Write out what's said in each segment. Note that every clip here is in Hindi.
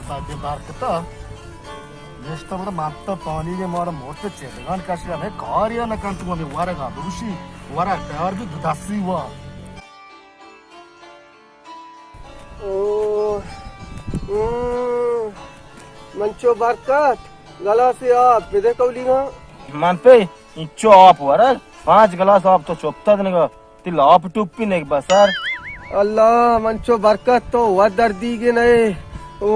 sadece marketa. Nešto mora matta pani ne mora morte çevirgan kaşıya ne kariya ne kantu mami vara ga duşi vara kar bi dasi wa. मंचो बरकत गला से आप विदे कौलीगा मन पे इच्चो आप वरा 5 गिलास आप तो चुपता देगा तिल आप टुप्पी नहीं बसर अल्लाह मंचो बरकत तो वह दर्दी के नए ओ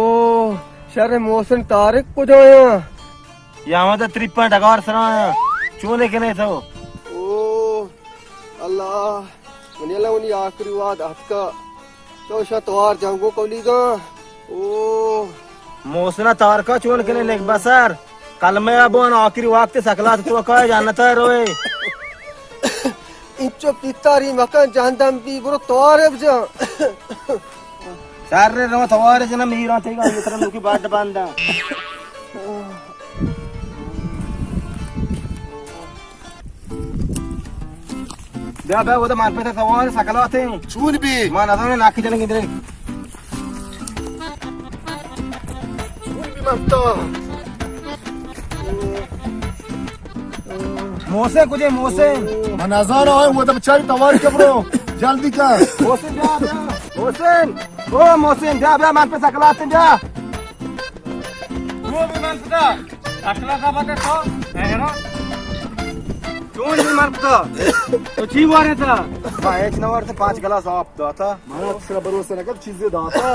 शर मोहसिन तारिक को जोया यहाँ तो 53 डगार सरा चूने के नहीं था ओ अल्लाह मनियाला उन्हीं आखिरी वाद हद का तो शतवार जाऊंगो कौलीगा ओ मोसना तार का चून के नहीं बसर कल में अब आखिरी वक्त सकला तो कह जानता है रोए इंचो पितारी मकान जानदम भी बुरो तोरे बजा सारे रो तवारे जना मीरा थेगा ये तरह की बात बांधा दे बे वो तो मान पे था तवारे सकला थे Çun bi. मान अदने नाखी चलेंगे इधर Çun bi matta. मोसे कुछ मोसे Manazara ay वो तो बेचारी तवार के bro. जल्दी कर. मोहसिन जा मोहसिन ओ मोहसिन जा बे मान पे सकला थे जा वो भी मन पता अकला का बात है है ना क्यों नहीं मारता तो ची वारे था एक नंबर से 5 गिलास आप दो था Mana sıra भरोसा न कर चीजें दाता.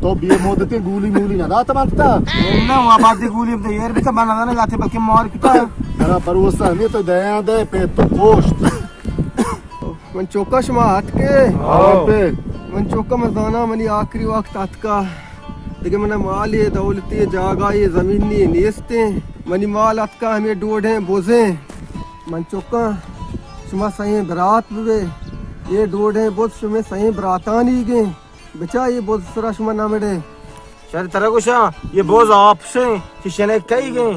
तो बे मोदते गुली मुली ना दाता मानता. ना वहाँ बात दी गोली तो यार भी तो बना ना जाते बल्कि मार किता मेरा भरोसा नहीं तो दया दे पे तो गोश्त. मंचो का शमा हट के पे. मंचो का मर्दाना मनी आखिरी वक्त हद का लेकिन मना माल ये दौलती जागा ये जमीनी नेस्ते मनी माल हद का हमें डोढ़े बोझे मंचो का शुमा सही बरात हुए ये डोढ़े बोझ शुमे सही बरातानी गए बचा ये बोझ सरा शुमा ना मिले चल तरह कुछ ये बोझ आपसे शिशने कई गए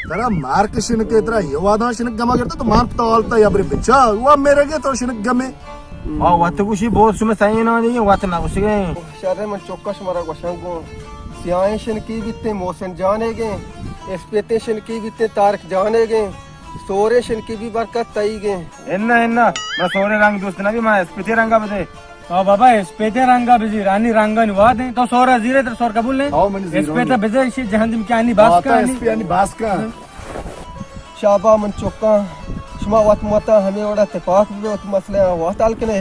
तेरा मार के शिनक इतना ये वादा शिनक गमा करता तो मार तो आलता या बरे बिचा वो मेरे के तो शिनक गमे और वत कुछ बोझ शुमे सही ना नहीं वत ना कुछ गए शहर में चौका शुमारा वशंगो सियाए शन की बीते मोहसिन जाने गए एस्पेते शन की बीते तारक जाने गए सोरे शन की भी बरकत तई गए इन्ना इन्ना मैं सोरे रंग दोस्त ना भी मैं स्पिति रंगा बदे तो बाबा स्पेते रंगा बिजी रानी रंगा निवा दे तो सोरा जीरे तर सोर कबूल नहीं आओ मैंने जीरो स्पेते बिजे इसी जहन्नम की आनी बास का आता एसपी यानी बास का शाबा मन चौका शुमा वत मता हमें वड़ा तफाक भी वत मसले वाताल के ने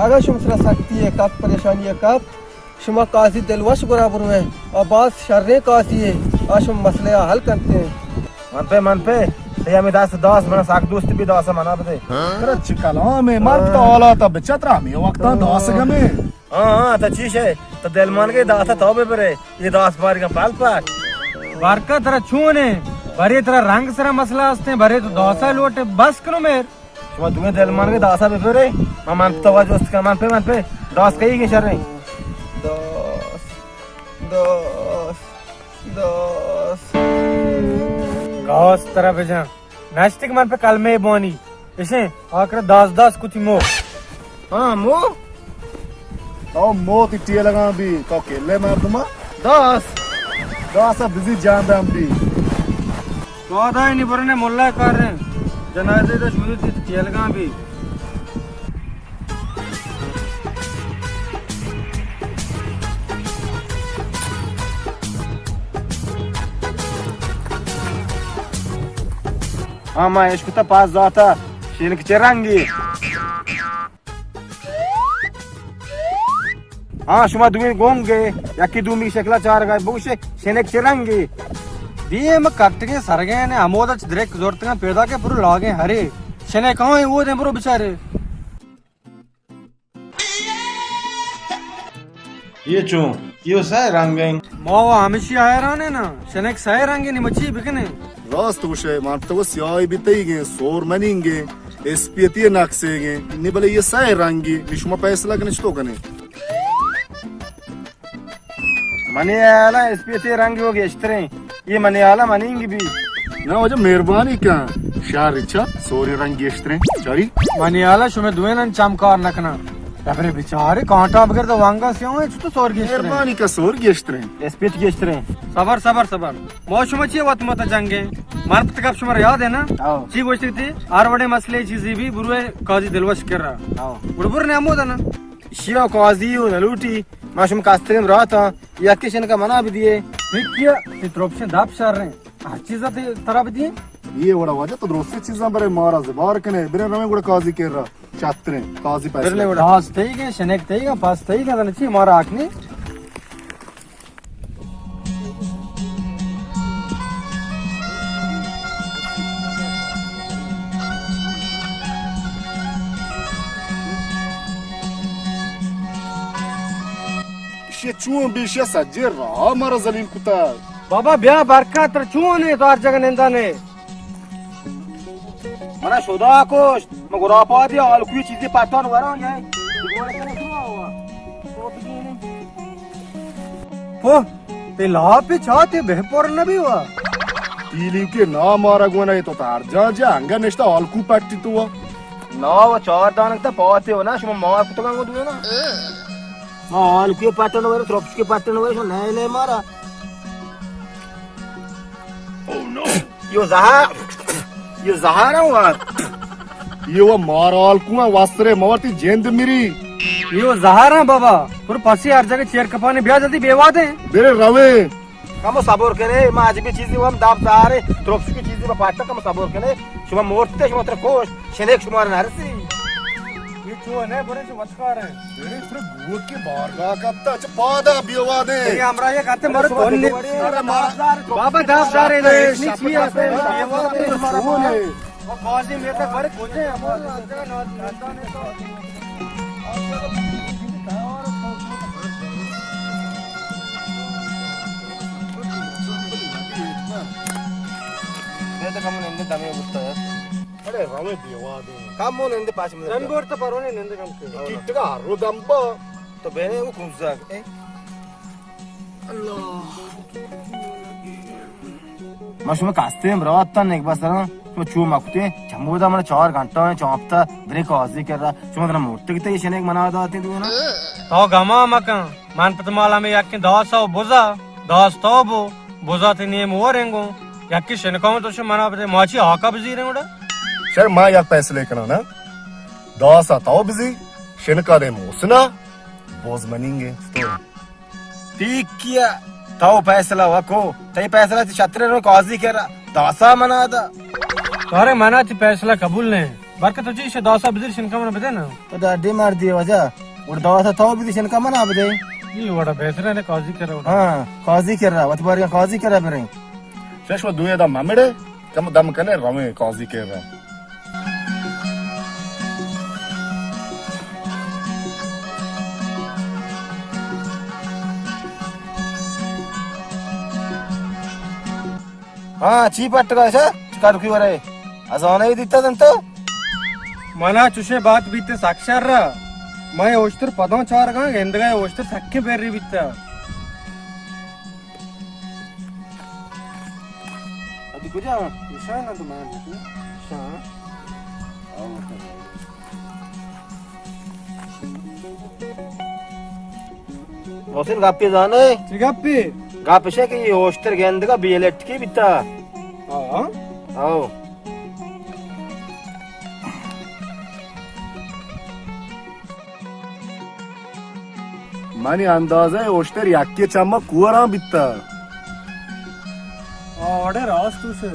अगर शुम सरा सकती है कब परेशानी है कब शुमा काजी दिलवश बराबर है और बात शर्रे काजी है आशुम मसले हल करते हैं मन पे या मैं 10 मना साक दोस्त भी 10 मना बदे तेरा चिकला में मार तो आला था बिचा तेरा हमें वक्त दास गमे हां तो चीज है तो दिल मान के दाता तौबे परे ये 10 बार का पाल पाट बरकत तेरा छूने भरे तेरा रंग सरा मसला हस्ते भरे तो दोसा लोटे बस करो मेर शुमा तुम्हें दिल मान के दासा पे परे मन तो वा दोस्त का मन पे 10 कई के शर नहीं दस घास तरह भेजा नास्तिक मन पे कल में बोनी इसे आकर 10 कुछ मो हां मो तो मोत इटिए लगा भी तो केले मार दूंगा 10 बिजी जान दे हम भी पौधा ही नहीं भरने मुल्ला कर रहे जनाजे तो शुरू से खेलगा भी हाँ मैं इसको तो पास जाता शिनक चरंगी हाँ शुमा दुमी गोंगे याकी दुमी शकला 4 गाय बुशे शिनक चरंगी दिए मैं कट के सर गए ने अमोदा direct जोरत का पैदा के पूरे लागे हरे शने कहां है वो ने ब्रो बेचारे ये चो ये सा रंगें मावा हमेशा आया रहने ना शने सही रंगे नहीं मच्छी बिकने रास्त वशे मार तो सियाई भी तई गए सोर मनिंगे एसपीती नक्सेगे इन्नी भले ये साय रंगी विश्व पैसा लगने तो कने मने आला एसपीती रंग हो गए इस्त्रे ये मने आला मनिंगी भी ना वजह मेहरबानी क्या शार इच्छा सोरी रंगी इस्त्रे चारी मनियाला शुमे दुएनन चमकार नखना अरे बेचारे कांटा बगैर तो वांगा से हुए तो सोर गेस्टर मेहरबानी का सोर गेस्ट्रे एसपीट गेस्टर सबर सबर सबर मौसम अच्छी वत मत जंगे मान तक शुमार याद है ना आओ ची गोष्ट थी आरवडे मसले चीज़ भी बुरे काजी दिलवश कर रहा आओ बुरबुर ने अमोदा ना शियो काजी नलूटी माशुम कास्त्रीम रहा या किशन का मना भी दिए किया त्रोपशन दाप शार रहे हर चीज तरह भी दिए ये वड़ा वजह तो रोसे चीज़ां बरे मारा से बाहर कने बिरे रमे गुड़ा काजी कर रहा चात्रे काजी पैसे दास तेईगे शनेक तेईगा पास तेईगा तो नहीं मारा आखनी ये चूं बीशिया सज्जे रहा मारा जलील कुत्ता बाबा ब्याह बरका तरचुओ ने तो हर जगह निंदा ने मना शुदा कोश मैं गुरापा दिया और कोई चीजें पाटन वरा जाए ओ ते ला पे चाहते बेहपर न भी हुआ तीली के ना मारा गुना ये तो तार जा जा अंगा नेस्टा अलकू पैटी तो ना वो चार दान तक पाते हो ना शुम मार कुत्ता का दूँ ना और कोई पाटन वरा त्रोप्स के पाटन वरा शुम नए नए मारा यो जहारा हुआ ये वो माराल कुआ वास्त्रे मवती जेंद मिरी यो जहारा बाबा पर पसी हर जगह चेयर कपाने ब्याह जल्दी बेवाद है बेरे रवे कम सबर करे मां आज भी चीजें हम दाब दारे त्रोप्स की चीजें पाटन कम सबर करे शुम मोरते शुम तेरे कोश शनेक शुमार नरसी ये चो ने बरे जो वचकार है बेरे फिर गुड़ के बारगा का तच पादा बिवा दे ये हमरा ये कहते मर कौन ने अरे मारा बाबा दाब दारे नहीं छिया से बेवा दे मारा वो काजी में तो बड़े खोजे हमारे जगह नंदा ने तो ये तो कम नंदे दमे गुस्ता है अरे रवे बिवा दे कम नंदे 5 मिनट रंगोर तो परोने नंदे कम के किटगा रोदंबा तो बेने वो कुंजा ए मशुम कास्ते में रहा एक बार सर तो चू मखते जम्बूदा मन 4 घंटा में चौपता ब्रेक आजी कर रहा चुम तेरा मूर्ति की तो शनेक मना दाती तू ना तो गमा मका मान पतमाला में याके दासा बुजा दास तो बुजा ते नियम हो रेंगो याके शनकाओ तो मना बते माची आका बजी रेंगोड़ा सर मां याक पैसे लेकर ना दासा ताओ बिजी शनका दे मोसना बोझ मनींगे तो ठीक किया ताओ फैसला वको तई फैसला छत्र रो काजी कर रहा दासा मना दा तारे मना ती फैसला कबूल ने बरकत तुझी से दासा बजी शनका मन बते ना तो डाडी मार दिए वजह और दासा ताओ भी शनका मना बदे ये बड़ा बेहतर है काजी कर रहा हां काजी कर रहा वतबार का काजी कर रहा रे शेष दुए दा ममड़े कम दम कने रवे काजी कर रहा हाँ ची पट्ट का ऐसा कारुकी वरे अजाना ही दिता तंतो मना चुशे बात बीते साक्षार रहा मैं ओस्टर पदों चार गा गेंदगा ओस्टर सख्खे बेरी बीता अभी कुछ आ विषय ना तुम्हें मोसिन गापी जाने चिगप्पी गापशे के ये ओस्टर गेंद का बीएलएट की बीता हाँ आओ मानी अंदाजा है ओस्टर याके चम्मा कुआरा बित्ता अरे रास्तू से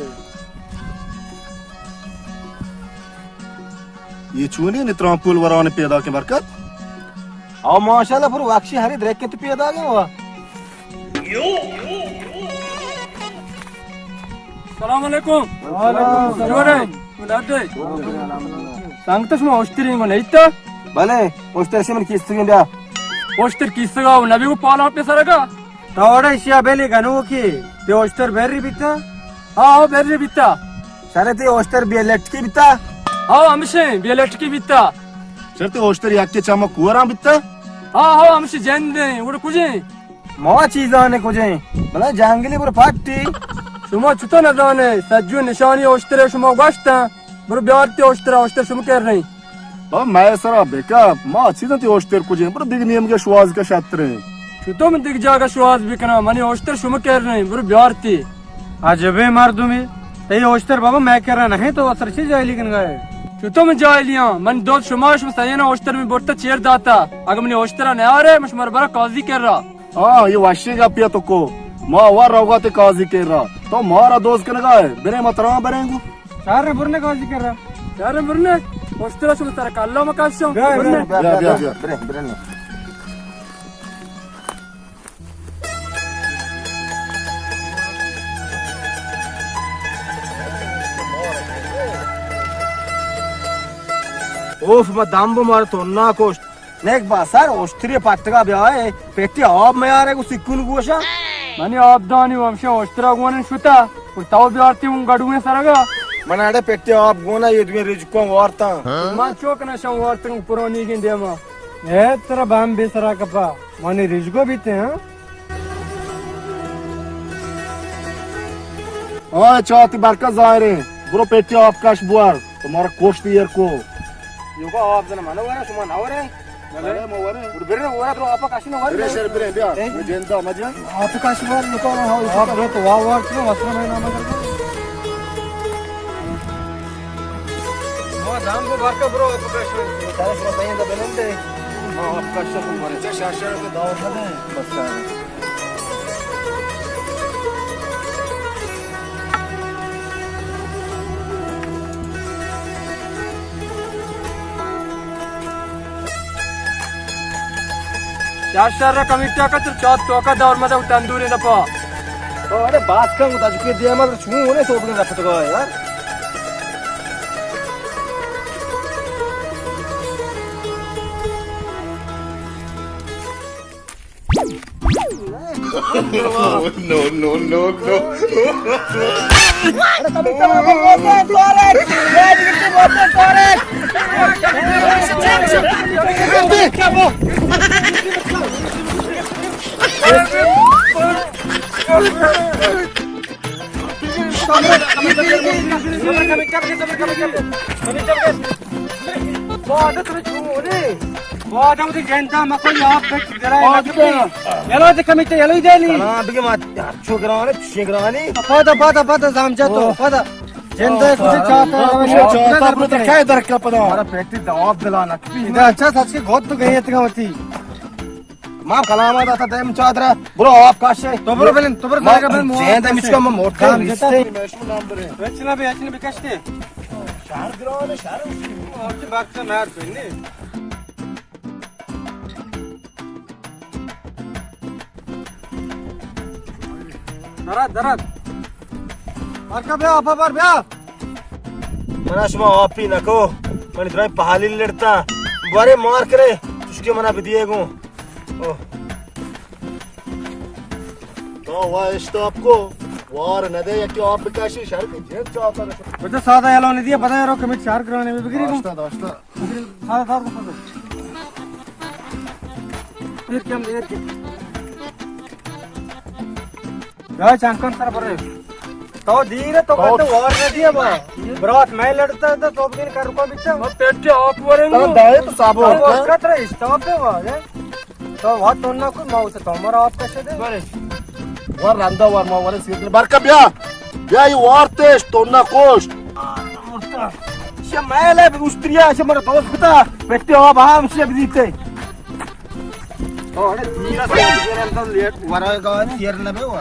ये चूनी नित्रांपुल वराने पैदा के बरकत आओ माशाल्लाह फिर वाक्षी हरी द्रेक के तो पैदा गया हुआ सलाम अलैकुम सांगतस मग औषधी नाही तर भले ओस्टर से मन किस्त गेंदा औषधी किसगा नवी को पाला आपने सारा का तवडे शिया बेली गनु की ते औषधी बेरी बिता हाँ बेरी बिता सारे ते ओस्टर बीएलएट की बीता हाँ हमसे बेलेट की बिता चलते ओस्टर याके चम्मा कुआरा बित्ता हाँ हमसे जैन दे उड़ कुजे मौज चीज आने को जाए भला जहांगीर पर पार्टी शुमा छुतो न जाने सज्जू निशानी औषधी शुमा गश्ता बुर ब्यारती औषधी शुम कर रही Baba mesela beka maçı da hoşter kujin. Bura big name ke şuaz ke şatre. Şu to min dik jaga şuaz bikna mani hoşter şumu ker nahi bur byarti. अजबे मर्दुमी ते होस्टर बाबा मैं कह रहा नहीं तो असर से जाए लेकिन गए Şu to min jahiliya man dod şumaş mi sayena hoşter mi borta çer data. Aga mani hoştera ne are muş marbara kazi ker ra. हाँ ये वाशी का पिया तो को माँ वार रहोगा ते काजी के रहा तो मारा दोस्त के लगा है बिने मतरा बनेंगू सारे बुरने का जिक्र रहा Yarın burne hoştera şumu tara kallo makasyon. Burne. Bire bire ne? Of ma dambu mar tonna koş. Nek basar oştriye pattıga bir ay. Peki ab mı yare ku sikkun goşa? Mani abdani vamşa hoştera guanen şuta. Kur tav byarti un gadume saraga. Mana ade peki ab gona yedme rizkon varta. Man çok na şan vartın puroni gin dema. ए तेरा बाम बेसरा कपा माने रिजको भी थे हाँ हाँ चाहती बारका जायरे बुरो पेटी आपका बुआर तुम्हारा कोस्ट ईयर को Yuko ab zana mana wara şuma na wara. अरे मोवरे Bire wara bro apa kashi na wara. बिरे शर बिरे बिया जेंदा मजा आपका शिवार निकाल हो आप तो वाह तो वस्त्र में नाम कर वो दाम को बार का ब्रो आपका शिवार Tara şuma tayin da belende. Ha ab kashi na wara. शाशर के दाव में बस Yaşarra kamitya katır çat toka davurmada utanduri na pa. अरे बात कर उता चुके दिया मत छू होने तो अपने रखत गए यार वो तो जनता मको आप पे जरा येलो ते कमिटे येलो दे ली हां बिगे मत छू कराने छिगरानी पद जाम जा तो पद जनता कुछ चाहता है चाहता अपने तो क्या दर का पता हमारा पेटी दवाब दिलाना इधर अच्छा सच के बहुत तो गई इतना होती मां कलामा दाता देम चादरा ब्रो आप काशे तो ब्रो बेलन तो ब्रो का बेलन जेंदा मिचका म मोटे रिश्ते वेचना भी कष्टे शहर ग्राने शहर और बात से मार पेने दरद मार्का बे आपा पर बे मना शुमा ऑपी नको मन इधर पहाली लड़ता बड़े मार करे उसके मना भी दिए गो तो वह स्टॉप को वार न दे या कि आप काशी शहर के जेब चाहता है मुझे सादा येलो नहीं दिया पता है रो कमिट चार कराने में बिगड़ी को दोस्ता सादा फिर क्या देर के गाय चांकन सर पर तो धीरे तो कहते वार न दिया बा बरात मैं लड़ता था तो दिन कर को बिचा Ma petti आप वरेंगे. तो दाए तो साबो वो कतरे स्टॉप है वो तो वो तो ना को माउस तो हमारा आप कैसे दे वार रंदा वार मा वार सीट बारका बिया बिया ये वार तेज तो ना कोस्ट शमाले उस्त्रिया शमर दोस्त बता पेटी आप हम से जीते अरे धीरे से अंदर लेट वरागा शेर न बे वो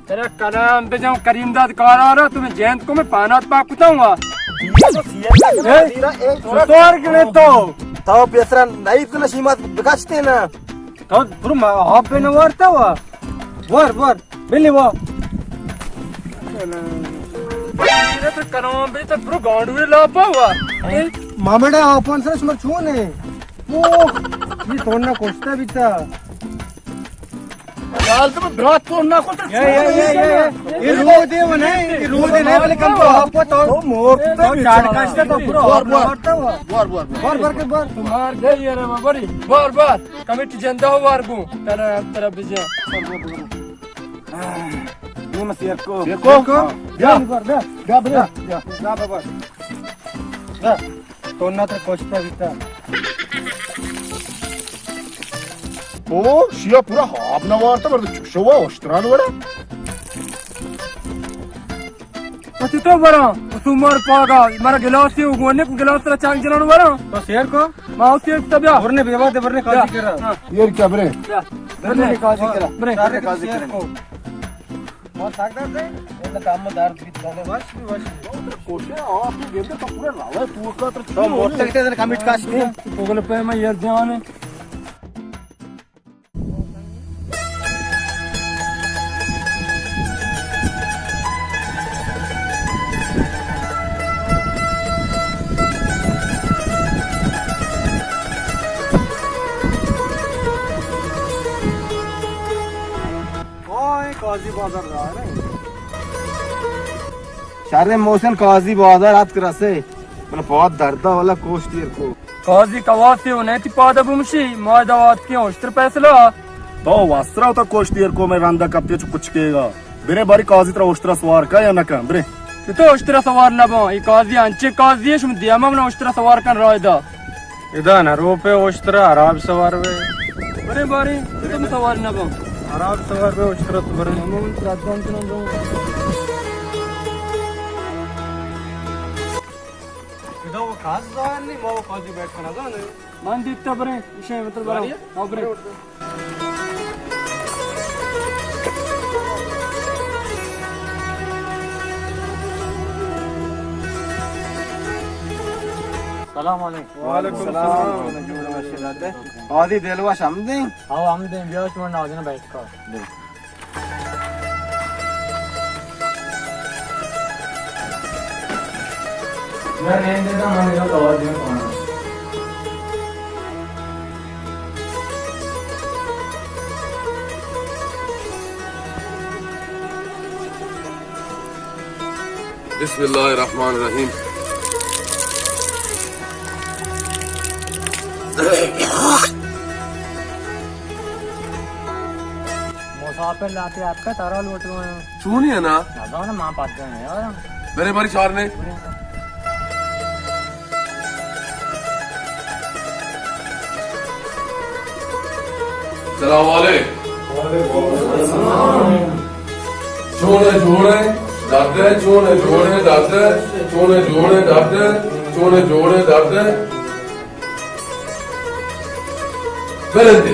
तेरा कलाम पे जाऊं करीमदाद कार आ रहा तुम्हें जयंत को मैं पानात पाक बताऊंगा. तोर के तो तो पेसरा नहीं तो नशीमत बगाचते ना तो ब्रो आप पे न वारता हुआ वार बिल्ली वो ये तो कलाम पे तो ब्रो गांडूरे लापा हुआ. मामड़ा अपन से समझ छू ने वो ये तोड़ना कोस्ता बिचा यार तुम ब्रात तो ना को ये रो दे वो नहीं ये रो दे नहीं वाले कम तो आपको तो मोर तो चार कास्ता तो पूरा वारता हुआ वार के बार तुम्हार गई है रे बड़ी बार कमिटी जनता हो वार गु तेरा बिजा ये मसियर को देखो जा बाबा जा Tonna tra costa vita. O şia pura habna vardı vardı çuşova oşturan var. Pati to bara, tu mar paga, mara गिलास से उगोने गिलास तेरा चांग जलाने वाला। तो शेर को माउस के तबिया। वरने बेवा दे वरने काजी कर रहा। Yer क्या bre? बरने काजी करा। बरने सारे काजी कर को बहुत ताकत है ये काम में दर्द भी चले बस Koşe aa tu gemde kapura lava tu ka tra तो मोटे कितने कमिट काश नहीं उगले पे मैं यार ध्यान है। ओए काजी बाजार रहा है शारे मोशन काजी बाजार हाथ करा से मैंने बहुत दर्दा वाला कोस्ट ईयर को काजी कवासी उन्हें ती पादा बुमशी मादावात के उस्तर पैसला। तो वास्त्रा होता कोष्टीर को मैं रंदा कप्ते कुछ केगा बिरे बारी काजी त्रा ओस्त्रा सवार का या ना का बिरे तो उस्तर सवार ना बो ये काजी अंचे काजी है शुम दिया ममना उस्तर सवार कर रहा है दा। इधर ना रोपे ओस्त्रा अराब सवार वे बरे बारी तुम सवार ना बो अराब सवार वे ओस्त्रा तो बरे ममन प्रार्थना तो ना दो। इधर वो खास जवान नहीं वो काजी बैठ कर ना जाने मान दिखता बरे विषय मतलब बरा हां बरे सलाम अलैकुम वालेकुम सलाम आदि दिलवा समझे आओ हम दिन व्यास में ना जाना बैठ कर यार नेम देता मान लो तो और दिन कौन बिस्मिल्लाहिर्रहमानिर्रहीम। मुसाफिर लाते आपका तारा लौट गए सुनिए ना ना जाओ ना मां पास गए यार मेरे बारी चार ने सलाम चोने जोड़े दादे चोने जोड़े दादे चोने जोड़े दादे चोने जोड़े दादे बेलंदे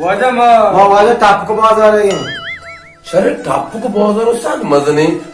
वजह मां वाले टप को बाजार है शरे टापू को बाजार साग मजने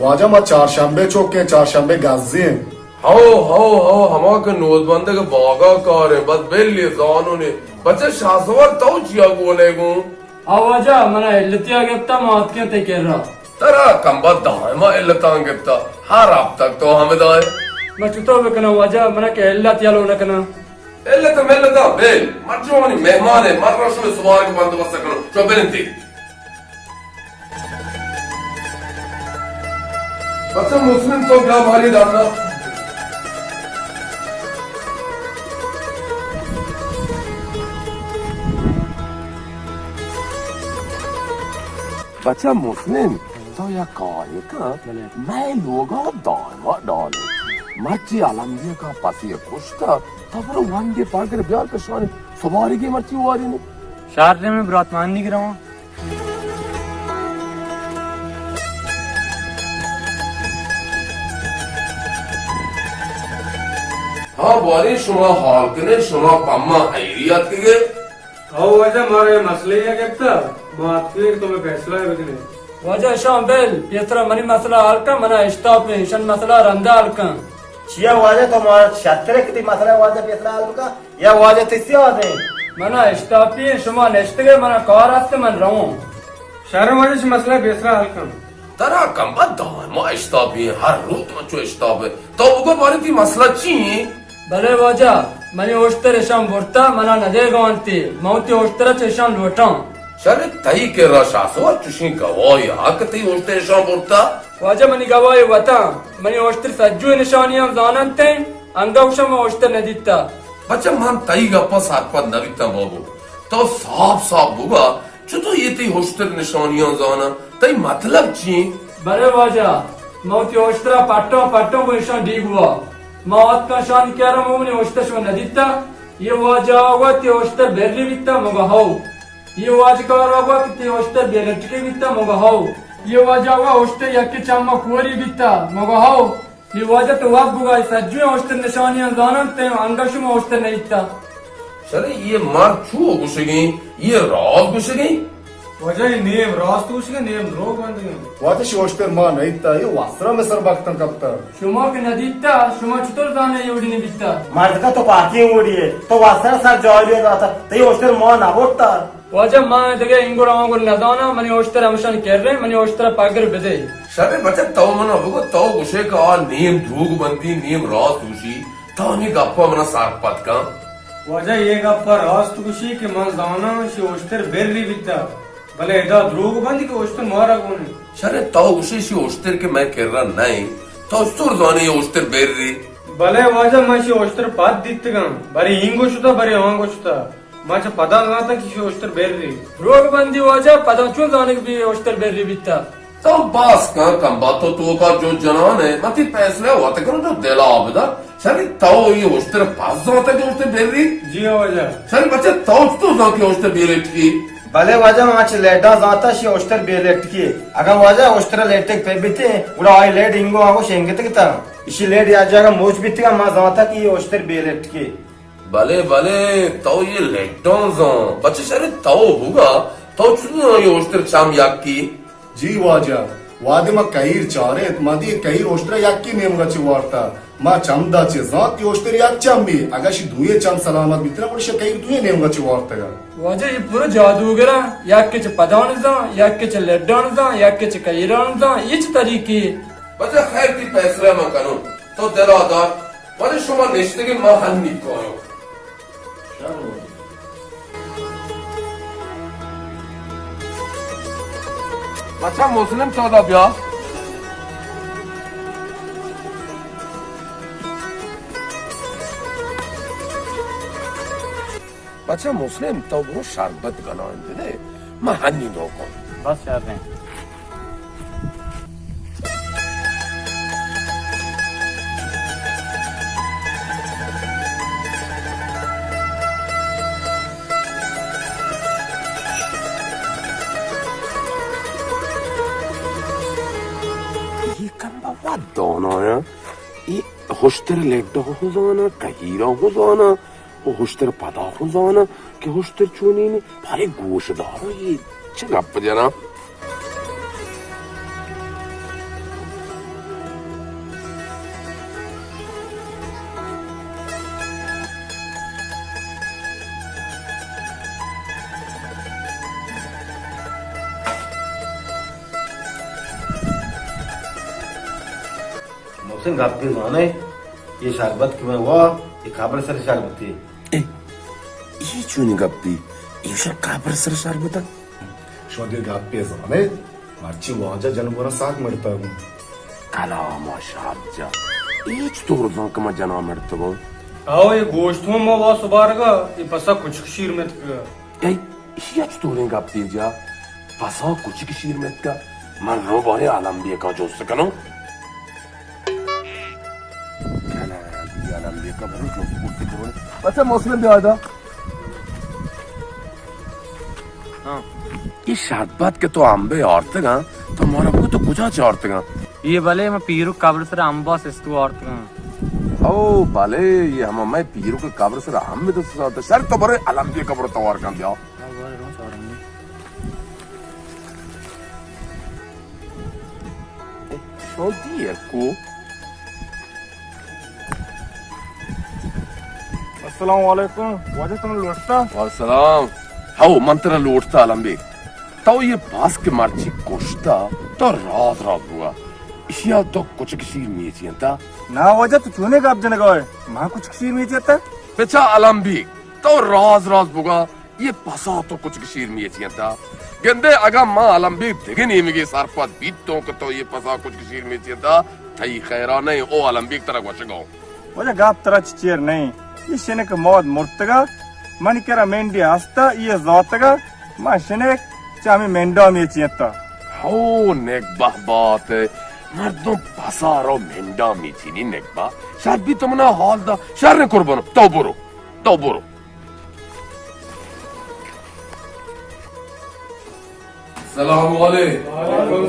वाजा मा चारशंबे चौके चारशंबे गाजी हैं हाओ हमा के नोटबंदी के बागा कार है बस बेली जानों ने बच्चे शासवर तो चिया बोलेगू आवाजा मना इल्तिया गिफ्ता मात के ते कर रहा तरा कंबा दायमा इल्लतां गिफ्ता हर आप तक तो हमें दाए मैं तो बकना वाजा मना के इल्तिया लो नकना इल्लता बेल मर्जो मनी मेहमान है मर रशो में सवार के बंदोबस्त करो जो बेनती बच्चा मुस्लिम तो क्या भारी डालना बच्चा मुस्लिम तो या कहे का मैं लोगों दावा डाले मर्ची आलमगीर का पासी खुश था तब वो वन के पार कर प्यार का शान सवारी की मर्ची हुआ रही ने शारदे में बरातमान नहीं गिरा हाँ बारी शुमा हाल के ने शुमा पम्मा हैरियत के गए आओ वजह मारे मसले है कितना बात के तुम्हें फैसला है बजने वाजा शाम बेल पेतरा मनी मसला हल्का मना स्टॉप में शन मसला रंदा हल्का चिया वाजे तो मार छतरे कितनी मसला वाजे पेतरा आलू का या वाजे तिस्से वाजे मना स्टॉप में शुमा नेक्स्ट के मना कार रास्ते मन रहूं शहर वजह से मसला बेसरा हल्का तरा कंबा दायमा इश्ताब है हर रोज मचो इश्ताब है तो उनको बारी थी मसला चाहिए भले वाजा मनी ओस्तर शाम बोरता मना नजे गवांती मौती ओस्तर शाम लोटा शरे तई के रशासो चुशी गवाई हक तई उल्टे शाम बोलता वाजा मनी गवाई वता मनी ओस्तर सज्जू निशानियां जानते अंगौशम ओस्तर नदीता बच्चा मान तई गप्पा सारपत नविता बाबू तो साफ बुगा चुतो ये ती होस्टर निशानियां जाना तई मतलब ची बरे वाजा मौती ओस्त्रा पाटो को निशान डी हुआ मौत का शान क्या रहा मुझे ओस्तर शो नदीता ये वाजा हुआ ती ओस्तर बेरली बिता मगा हो ये वाज का हुआ ती ओस्तर बेलटके बिता मगा हो ये वाजा हुआ ओस्तर यके चामा कुरी बिता मगा हो ये वाजा तो वाब बुगा सज्जू ओस्तर निशानियां जानन ते अंगशु में ओस्तर नहीं था सरे ये मार छू घुस गई ये रात घुस गई वजह नेम रास्त उसके नेम द्रोग बंद गए वादश ओस्टर मा नईता ये वासरा में सर बागतन कपता शुमा के नदीता शुमा चतुर दाने एवढी ने बिता मर्द तो पाकी उड़ी तो वासरा साथ जॉय जाता तो ये होस्टर मॉन आबोता वजह मां दगे इंगुरा को नदाना मनी ओस्तर हमशन कर रहे मनी ओस्तर पागर बेदे सरे बच्चा तो मना बुगा तो घुसे का नेम धूग बंदी नेम रात घुसी तो नहीं गप्पा मना सारपत का वजह ये गप्पा रास्त खुशी के मन जाना शी ओस्तर बेरली बिता भले इधर द्रोग बंद के ओस्तर मारा कोने सरे तो घुसे सी ओस्तर के मैं कह रहा नहीं तो उस्तर जाने ये ओस्तर बेर रही भले वजह मैं शी ओस्तर पात दित्ते गं बरे हिंगो शुता बरे होंगो शुता माचा पता गाता कि शी ओस्तर बेरली रोग बंदी वजह पता चुन जाने के भी ओस्तर बेरली बिता तो बास का कम बातों तो का जो जनान है मती पैसले होते करो जो दिला आबदा सरे तो ये ओस्तर पास जाता के ओस्तर बेर रही जी वजह सरे बच्चे तो जा के ओस्तर बेरेट की भले वजह माच लेटा जाता शी होस्टर बेलेट की अगर वजह होस्टर लेटे पे बिते उड़ा आई लेट इंगो आगो शेंगे तक इसी लेट या जागा मोच बिते का मा जाता कि ये होस्टर बेलेट की भले तो ये लेटों जा बच्चे सरे तो होगा तो चुनो ये ओस्तर चाम याक की जी वाजा वादे मा कईर चारे मदी कईर ओस्टर याक्की नेम गची वार्ता मा चमदा चे जात ओस्टर याक चम्बी अगाशी दुये चम सलामत बितरा पुरुष कईर दुये नेम गची वार्ता वजह ये पूरा जादूगरा याके च पदान जा याके च लेडान जा याके च कईरान जा इच तरीके बच्चा खैर की फैसला में करो तो दिला दा वजह शुमा निश्चित के मां हन्नी को बच्चा मुस्लिम चौदह ब्याह बच्चा मुस्लिम तो वो शरबत बनाते थे मैं हन्नी नो को बस यार हैं ये कम्बा वाद दोनों है ये होस्टर लेट हो जाना कहीरा हो जाना वो होस्टर पता हो जाना कि होस्टर चुनी ने भाई गोशदार हो ये चगप जना मुझसे गप्पी जाने ये शरबत क्यों हुआ ये खबर सर शरबत थी ये चुनी गप्पी ये शक काबर सर शरबत शोधे गप्पे जाने माची वाजा जनबोरा साग मरता हूँ कला माशाअल्लाह ये तो रोज़ों का मजना मरता हूँ आओ ये गोश्तों में वो सुबार का ये पसा कुछ शीर में तक ये तो गप्पी जा पसा कुछ किशीर में का मन रो बारे आलम भी का जो सकनो अच्छा मुस्लिम भी आजा ये शरबत के तो आंबे औरत गा तो हमारा को तो कुछ औरत गा ये भले मैं पीरू कब्र से अंबा सिस्तु औरत ओ भले ये हम मैं पीरू के कब्र से हम में तो सर सर तो बरे अलम की कब्र तो और काम दिया छोटी है को अस्सलाम वालेकुम वजह तुम लौटता वालेकुम हाउ मंत्र लौटता अलम्बे तो ये बास के मर्ची कोश्ता तो रात रात हुआ इशिया तो कुछ किसी में चिंता ना वजह तो चुने का अब जने गए मां कुछ खीर में चाहता बेचा अलम्बी तो राज राज बुगा ये पसा तो कुछ किसी में चिंता गंदे अगा मां अलम्बी दिगे नहीं मिगे सारपात बीत तो ये पसा कुछ किसी में चिंता थई खैरा नहीं ओ अलम्बी तरह वश गो वजह गाप तरह चेर नहीं ये शनिक मौत मुर्तगा मन करा मेंढी हस्ता ये जातगा मा शनिक चामी मेंढा में चियता हो नेकबा बात मर्दों पसारो मेंढा मीचीनी नेकबा शायद भी तुमना हाल दा शर ने कुर्बानो तो बुरो सलाम वालेकुम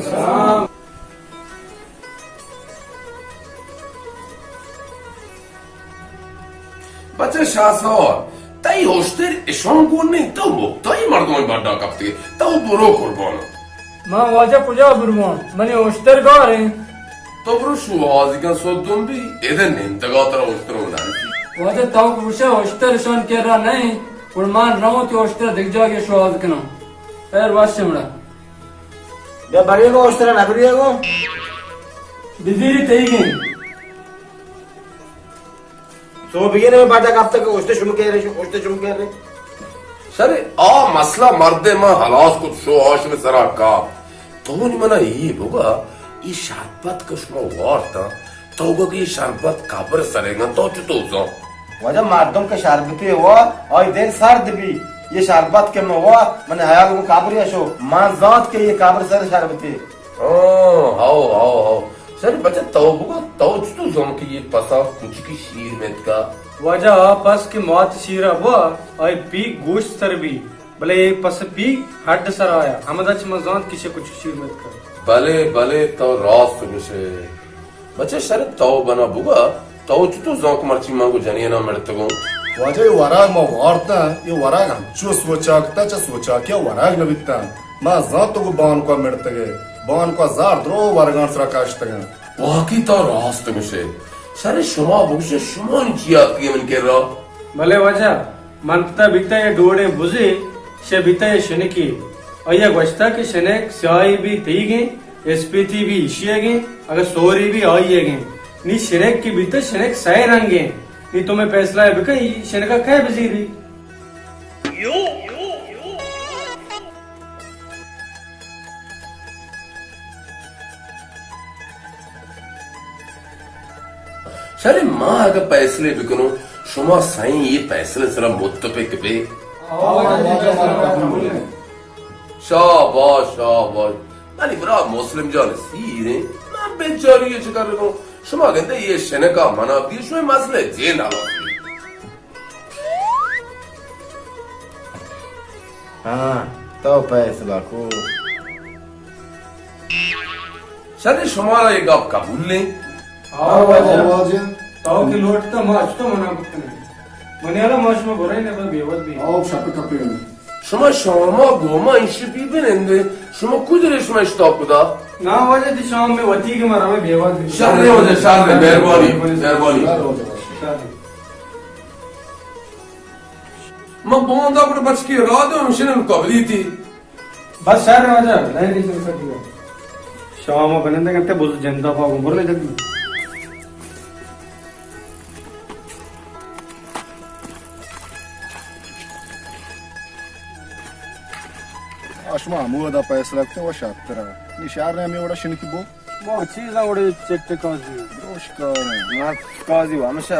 बच्चे शासर तई होस्टर इशोंगोन ने तो तई मर्दों बड़ा कपते तो बुरो कुर्बानो मां वाजा पुजा बुरमोन मने ओस्टर गारे तो बुरो शुआजिका सोदुम भी इधर निंतगा तरह होस्टर उनासी वाजा ताऊ कुशा ओस्टर शोन केरा नहीं उड़मान रहो कि ओस्टर दिख जागे शुआज कनो पैर वाशमड़ा बे बरिएगो ओस्टर ना बरिएगो बिजीरी तेईगे सो बिगिने में बाटा काप तक ओस्टर शुम कह रहे सरे आ मसला मर्दे मां हलास कुछ शो आश में सरा का तो नहीं मना ये होगा ये शरबत कश्मो वार्ता तो होगा कि ये शरबत काबर सरेगा तो जो वजह मर्दों के शरबती हुआ और देर सर्द भी ये शरबत के में हुआ मैंने हयाल को काबरिया शो मां जात के ये काबर सर शरबती आओ सर बच्चे तो होगा तो जो कि ये पसा कुछ की शीर में का वजह पस की मौत शीरा हुआ और पी गोश्त सर भी भले पस पी हड्ड सर आया हमदा मजान किसे कुछ शीर में कर भले तो रात सुबह बच्चे सर तो बना बुगा तो जोंक मर्ची मांगो जनिए ना मिलते गो वजह ये वराग मा वार्ता ये वराग हम जो सोचा क्या वराग नबिता मा जात तो बान को मिलते बान को जार द्रो वरगान सरा काश्तगा वाकी तो रास्त मुझे सर शुमा बुझे शुमा निचिया की मन के रा भले वजह मनता बीता ये डोड़े बुझे शे बीता ये शनकी और ये गश्ता के शनेक स्याई भी थी गए एसपीटी भी इशिया गए अगर सोरी भी आई गए नी शनेक की बीता शनेक साय रंगे नी तुम्हें फैसला है बिका शनका कह बजीरी सर मां अगर फैसले बिकनो शुमा साईं ये फैसले जरा मुत्तफिक पे शाबाश अली बरा मुस्लिम जान सीरे मैं बेचारी ये कर रहा शुमा कहते ये शनका मना भी शुए मसले जे ना हाँ तो फैसला को सर शुमारा एक आप कबूल ले वजह ताऊ की लोट तो माच तो मना कुछ नहीं मनियाला माच में बुराई ने बस बेवत भी आओ शप कपे शुमा शोमा गोमा इंशी भी बनेंगे शुमा कुछ रेशमा स्टॉप कुदा ना वजह दी शाम में वती के मारा में बेवत भी शार मेहरबानी मैं बोंदा पर बच के रात में मिशन कबली थी बस शहर में वजह नहीं नहीं चल सकती शाम में बनेंगे करते बुझ जनता पाओ बुरले जल्दी अशमा मुआ दा पैसा लगते वो शात्रा निशार ने हमें ओड़ा शिनकी बो वो चीज़ आवड़े चेक काजी रोश कर काजी वामशा